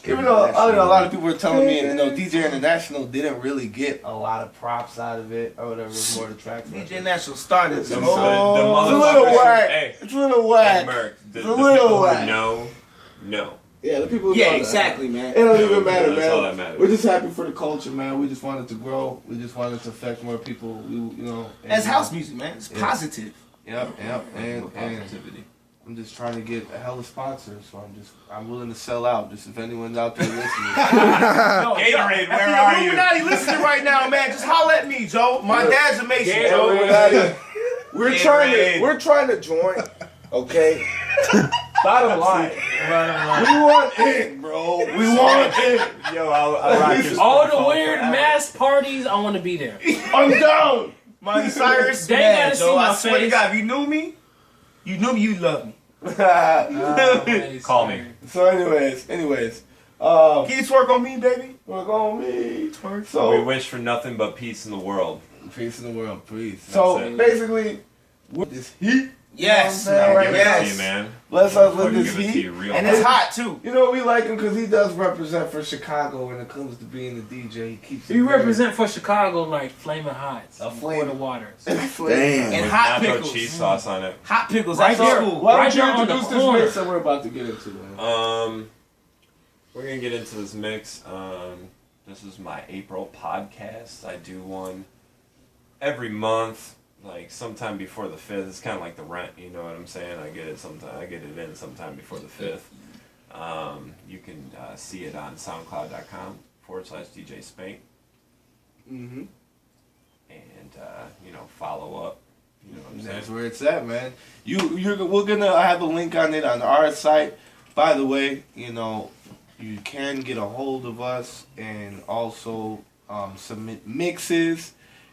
Even though I know a lot of people were telling me, DJ International didn't really get a lot of props out of it or whatever. It was more the track. DJ International started. It's a little whack. Hey, it's a little whack. It's a little whack. No. Yeah, the people. Yeah, exactly, man. It don't even matter, that's man. all that matters. We're just happy for the culture, man. We just wanted to grow. We just wanted to affect more people. That's house music, man. It's positive. Yep, and positivity. I'm just trying to get a hell of sponsors, so I'm willing to sell out. Just if anyone's out there listening. Gatorade, where are you? Illuminati listening right now, man. Just holler at me, Joe. My dad's a Mason, Joe. We're trying to join. Okay. Bottom line. We want in, bro. We want in. Yo, I'll rock your all the weird mass parties, I want to be there. I'm down. Miley Cyrus, they gotta see Joe. my I swear to face. God, if you knew me, you'd love me. Call me. So anyways. Can you twerk on me, baby? Twerk on me. Twerk. So we wish for nothing but peace in the world. Peace in the world, please. So basically, with this heat. Yes, yes, man. Bless us with this heat, and it's hot too. We like him because he does represent for Chicago when it comes to being a DJ. He keeps. You represent for Chicago like flaming hots, flame the waters. Damn. And with hot nacho pickles, cheese sauce on it. Hot pickles. Right That's there. cool. Why Right don't you there on the introduce this corner. mix that we're about to get into, man? We're gonna get into this mix. This is my April podcast. I do one every month. Like sometime before the 5th. It's kind of like the rent, you know what I'm saying? I get it in sometime before the 5th. You can see it on soundcloud.com/DJ Spank. Mm-hmm. And follow up. You know what I'm saying? That's where it's at, man. We're gonna have a link on it on our site. By the way, you can get a hold of us and also submit mixes.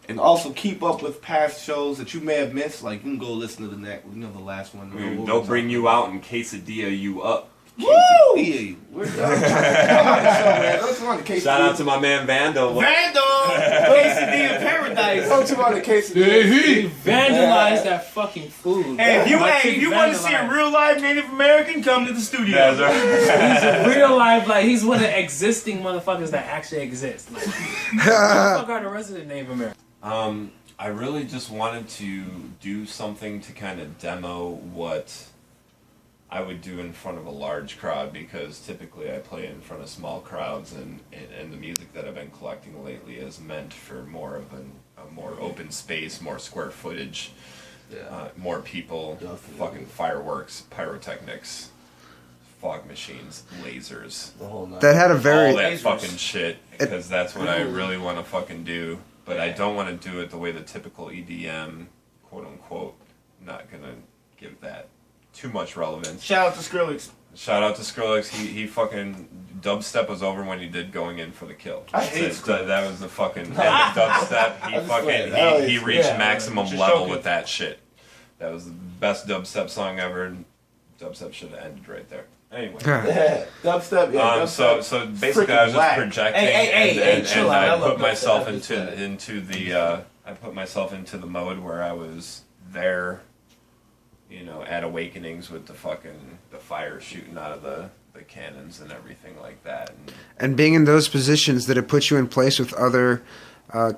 And also keep up with past shows that you may have missed. Like, you can go listen to the last one. They'll bring you out and quesadilla you up. Woo! We're done. Shout out to my man Vando. Quesadilla paradise. Don't you want a quesadilla? He vandalized that fucking food. Hey, if you want to see a real live Native American, come to the studio. That's right. He's a real life, he's one of the existing motherfuckers that actually exist. Like, who the fuck are the rest of the Native Americans? I really just wanted to do something to kind of demo what I would do in front of a large crowd, because typically I play in front of small crowds, and the music that I've been collecting lately is meant for more of a more open space, more square footage, more people, fucking fireworks, pyrotechnics, fog machines, lasers. That had a very... all that fucking shit, because that's what I really want to fucking do. But I don't want to do it the way the typical EDM, quote unquote, not gonna give that too much relevance. Shout out to Skrillex. Shout out to Skrillex. He fucking dubstep was over when he did Going In for the Kill. I hate Skrillex. That was the fucking dubstep. He reached maximum level with that shit. That was the best dubstep song ever. Dubstep should have ended right there. Anyway. Dubstep, yeah. Dubstep. So basically, I was just projecting, and I put myself into the mode where I was there, at Awakenings with the fire shooting out of the cannons and everything like that. And being in those positions, did it put you in place with other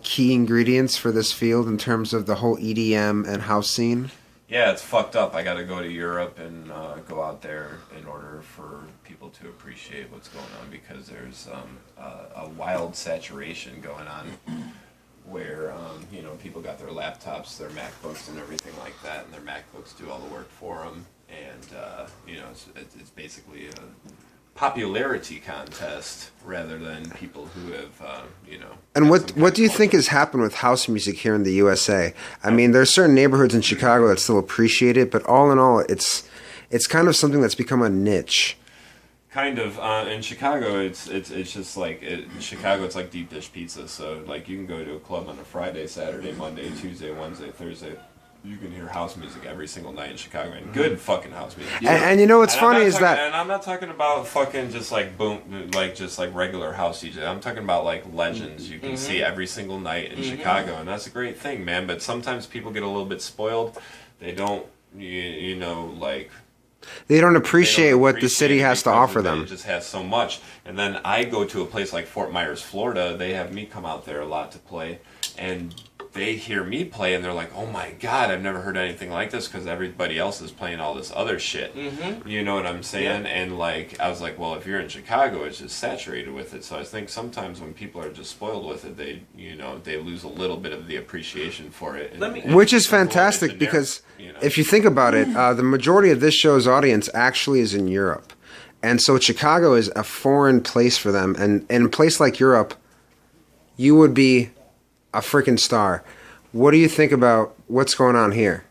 key ingredients for this field in terms of the whole EDM and house scene? Yeah, it's fucked up. I got to go to Europe and go out there in order for people to appreciate what's going on, because there's a wild saturation going on where people got their laptops, their MacBooks, and everything like that, and their MacBooks do all the work for them, and it's basically a popularity contest rather than people who have And what do you think has happened with house music here in the USA? I mean, there's certain neighborhoods in Chicago that still appreciate it, but all in all, it's kind of something that's become a niche. Kind of. In Chicago, it's just like in Chicago, it's like deep dish pizza. So like you can go to a club on a Friday, Saturday, Monday, Tuesday, Wednesday, Thursday. You can hear house music every single night in Chicago, and good fucking house music. And what's funny is that... And I'm not talking about fucking just like boom, like just like regular house DJ. I'm talking about like legends you can see every single night in Chicago, and that's a great thing, man. But sometimes people get a little bit spoiled. They don't, like... They don't appreciate don't what the appreciate city it has to because offer it them. just has so much. And then I go to a place like Fort Myers, Florida. They have me come out there a lot to play, and they hear me play and they're like, "Oh my God, I've never heard anything like this," because everybody else is playing all this other shit. Mm-hmm. You know what I'm saying? Yeah. And like, I was like, well, if you're in Chicago, it's just saturated with it. So I think sometimes when people are just spoiled with it, they lose a little bit of the appreciation for it. Which is fantastic because if you think about it, the majority of this show's audience actually is in Europe. And so Chicago is a foreign place for them. And in a place like Europe, you would be a freaking star. What do you think about what's going on here?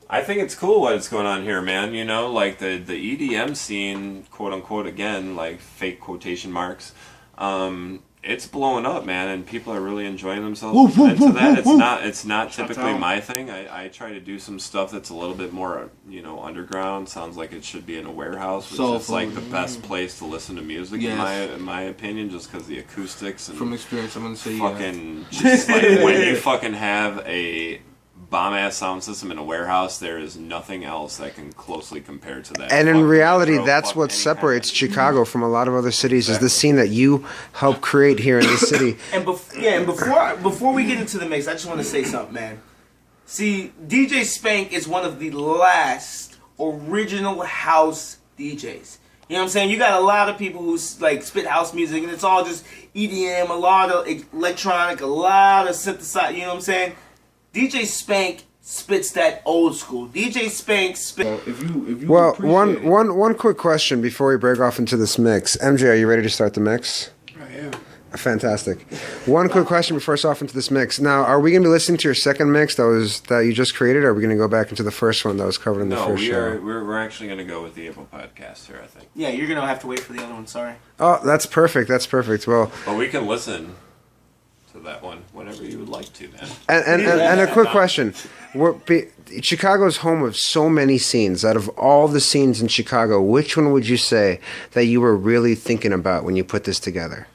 I think it's cool what's going on here, man. You know, like the EDM scene, quote unquote, again, like fake quotation marks. It's blowing up, man, and people are really enjoying themselves. And to that, it's not typically my thing. I try to do some stuff that's a little bit more, underground. Sounds like it should be in a warehouse, which is like the best place to listen to music in my opinion, just because the acoustics and From experience, I'm gonna say fucking just like when you fucking have a bomb ass sound system in a warehouse, there is nothing else that can closely compare to that. And in Fuck reality, metro, that's fuck what any separates kind of- Chicago from a lot of other cities is the scene that you help create here in the city. And before we get into the mix, I just want to say something, man. See, DJ Spank is one of the last original house DJs. You know what I'm saying? You got a lot of people who like spit house music, and it's all just EDM, a lot of electronic, a lot of synthesizer. You know what I'm saying? DJ Spank spits that old school. DJ Spank spits. If you Well, appreciate it. one quick question before we break off into this mix. MJ, are you ready to start the mix? I am. Fantastic. One quick question before us off into this mix. Now, are we going to be listening to your second mix that you just created, or are we going to go back into the first one that was covered in the No, first show? we're actually going to go with the April podcast here, I think. Yeah, you're gonna have to wait for the other one. Sorry. Oh, that's perfect. That's perfect. Well, But we can listen to that one whenever you would like to, man. and a quick question. Chicago's home of so many scenes. Out of all the scenes in Chicago, which one would you say that you were really thinking about when you put this together?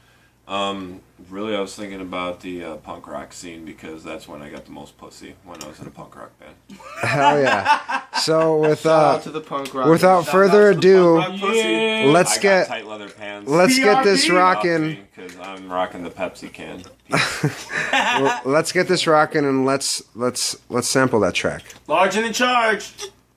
Really, I was thinking about the punk rock scene because that's when I got the most pussy, when I was in a punk rock band. Hell yeah. So Shout out to the punk rock. without further ado, I let's got tight leather pants. let's get this rocking. Because I'm rocking the Pepsi can. Let's get this rocking and let's sample that track. Large and in charge.